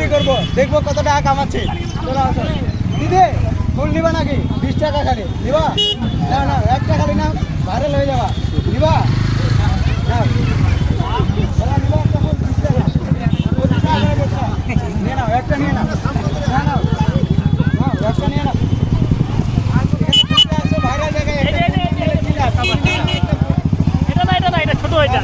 বিক্রি করবো, দেখবো কত টাকা কামাচ্ছে। চলো আসো দিদি, ফুল নিবা নাকি? 20 টাকা খালি নিবা? না না, একটা খালি না, ভাইরাল হয়ে যাবা। নিবা না, নিবা একটা ফুল 20 টাকা, 25 টাকা করে বস্তা। নিয়ে নাও, একটা নিয়ে নাও, না নাও, একটা নিয়ে নাও। ভাইরাল জায়গায় এটা না, এটা ছোট এটা।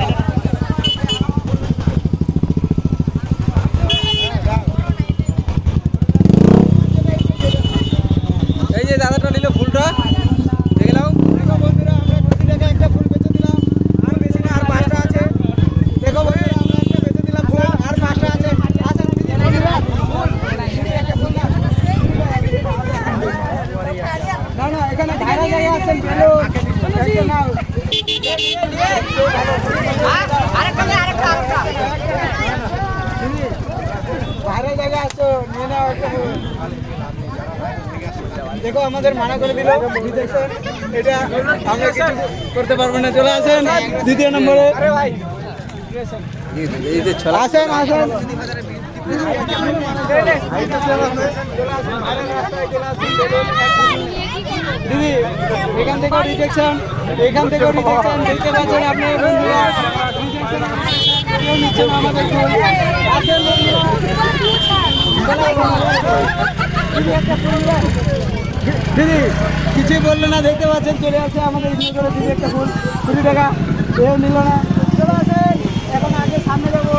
এই যে দাদাটা নিল ফুলটা, দেখে নাও। দেখো বন্ধুরা, আমরা 20 টাকা একটা ফুল বেচে দিলাম, আর বেশি না, আর 5টা আছে। দেখো বন্ধুরা, আমরা একটা বেচে দিলাম ফুল, আর 5টা আছে। আচ্ছা দিদি, না না, এখানে ভাইরাল জায়গা আছে, একটা নাও। ভাইরাল জায়গা আছে, নিয়ে নাও একটা ফুল। দেখো আমাদের মানা করে দিল, এটা আমরা কিছু করতে পারবো না। চলে আসেন দ্বিতীয় নম্বরে, আসেন আসেন। দিদি, এখান থেকে রিজেকশন, এখান থেকে রিজেকশন দেখতে পাচ্ছেন আপনার বন্ধুরা। কেউ নিচ্ছে না আমাদের ফুল। আসেন দিদি, কিছুই বললো না, দেখতে পাচ্ছেন চলে আসছে আমাদের ইয়ে করে দিদি একটা ফুল 20 টাকা, কেউ নিল না। চলে আসেন, এখন আগে সামনে যাবো।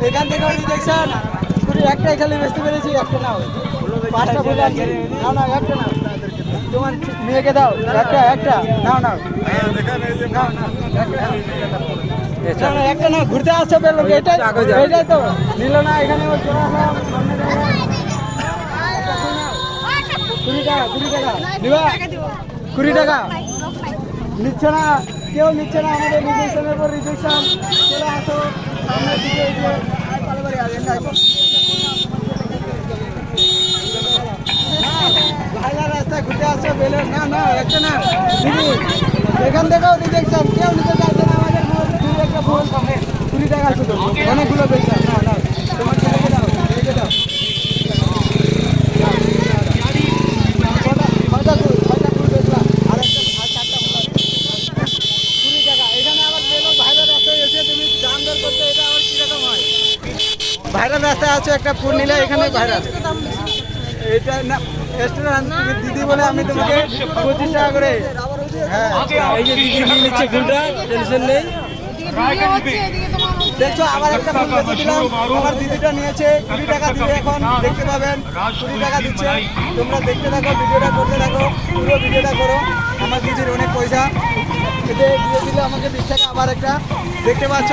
এখান থেকে রিজেকশন, একটাই খালি বেচতে পেরেছি, একটা নাও। 5টা ফুল আছে, নাও নাও, একটা নাও, তোমার মেয়েকে দাও, একটা নাও নাও, একটা না, ঘুরতে আসছে পেলো, এটাই তো নিল না। এখানে 20 টাকা, 20 টাকা নিবা, 20 টাকা নিচ্ছে না, কেউ নিচ্ছে না। আমাদের রিজেকশনের পর রিজেকশন। চলে আসো সামনের দিকে, ভাইলা রাস্তায় ঘুরতে আসছো বেলো, না না, একটা না দিদি, এখান থেকেও রিজেকশন, কেউ নিতে চাইছে না আমাদের একটা ফুল 20 টাকা শুধু, অনেকগুলো বেচা। না না, তোমার ছেলেকে দাও, ছেলেকে দাও। ছয়টা ফুল বেচলাম, আর 4টা ফুল আছে, 20 টাকা। এখানে আবার বেলো ভাইরাল রাস্তায় এসে তুমি দাম দর করতে, এটা আবার কিরকম হয়? ভাইরাল রাস্তায় আছে, একটা ফুল নিলে এখানে ভাইরাল। এটা না রেস্টুরেন্ট দিদি বলে আমি তোমাকে 25 টাকা করে। হ্যাঁ, এই যে দিদি নিয়ে নিচ্ছে ফুলটা, টেনশন নেই। দেখছো, আবার একটা ফুল বেঁচে দিলাম, আমার দিদিটা নিয়েছে 20 টাকা দিবে, এখন দেখতে পাবেন 20 টাকা দিচ্ছে। তোমরা দেখতে থাকো, ভিডিওটা করতে থাকো, পুরো ভিডিওটা করো। আমার দিদির অনেক পয়সা, এতে দিয়ে দিলে আমাকে 20 টাকা। আবার একটা দেখতে পাচ্ছ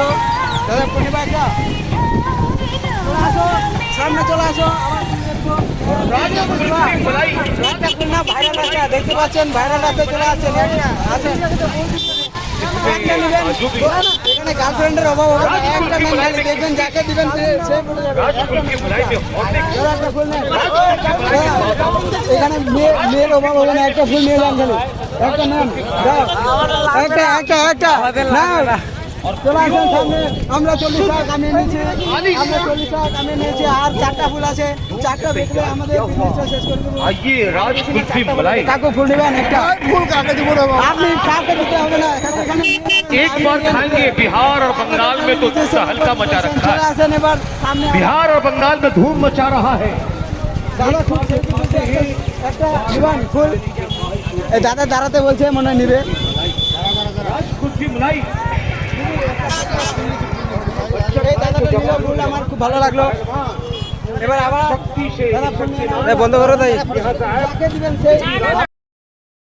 দাদা, পূর্ণিমা একটা চলে আসো, সামনে চলে আসো। ভাইরাল রাস্তা দেখতে পাচ্ছেন, ভাইরাল রাস্তায় চলে আসছেন, আসেন। এখানে গার্লফ্রেন্ডের অভাব হবে না, একটা নেন খালি, দেখবেন যাকে দিবেন সে বলে যাবে। এখানে মেয়ের অভাব হবে না, একটা ফুল নিয়ে যান খালি, একটা নেন, একটা না। চলে আসেন সামনে, আমরা 40 টাকা কামিয়ে নিয়েছি, আর 4টা ফুল আছে, 4টা দেখলে আমাদের বিজনেসটা শেষ করে দেবো। কাকু ফুল নেবেন? একটা ফুল কাকে দিব, আপনি কাকে দিতে হবে না। एक बार खाएंगे। बिहार और बंगाल में तो हल्का मचा रखा है। बिहार और बंगाल में धूम मचा रहा है। দাদা দাঁড়াতে বলছে, মনে হয় নিবে। আমার খুব ভালো লাগলো। এবার আবার বন্ধ করো, তাই দিবেন সেই